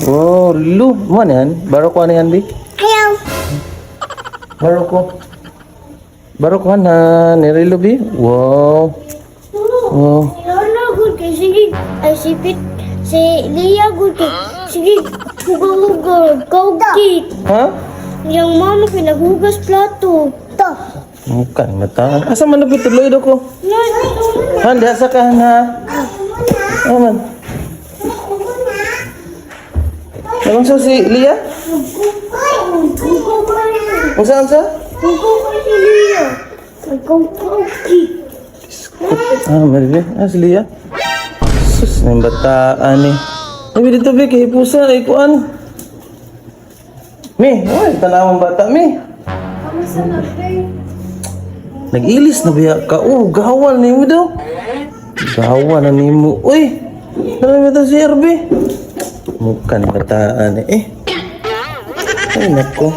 Oh, lu, mana yan? Baru ko ano yan, Bi? Ayaw. Baru ko. Baru ko na, nirilo, Bi? Wow. Oh. Lola good kay sige. Ay sipit. Si Lia good kay sige. Hugaw-hugaw. Kaugit. Ha? Yang mama pinaghugas plato. To. Bukan, mata. Asa man na pituloy do ko? No, Handa sa ka na. Aman. Naman sa si Lia? Unsa? Hugaw si Lia. Kaugit. Maribe. Si Lia. Sus, ng bataan eh. Ay, dito, Bi, kay pusa, ay kuan. Mi, oy, tanawang bata, Mi. Nag-ilis na biya ka. Oh, gawan ni mo daw. Gawan na ni mo. Uy, ano ba si RB? Mukan bataan eh. Ay, nako.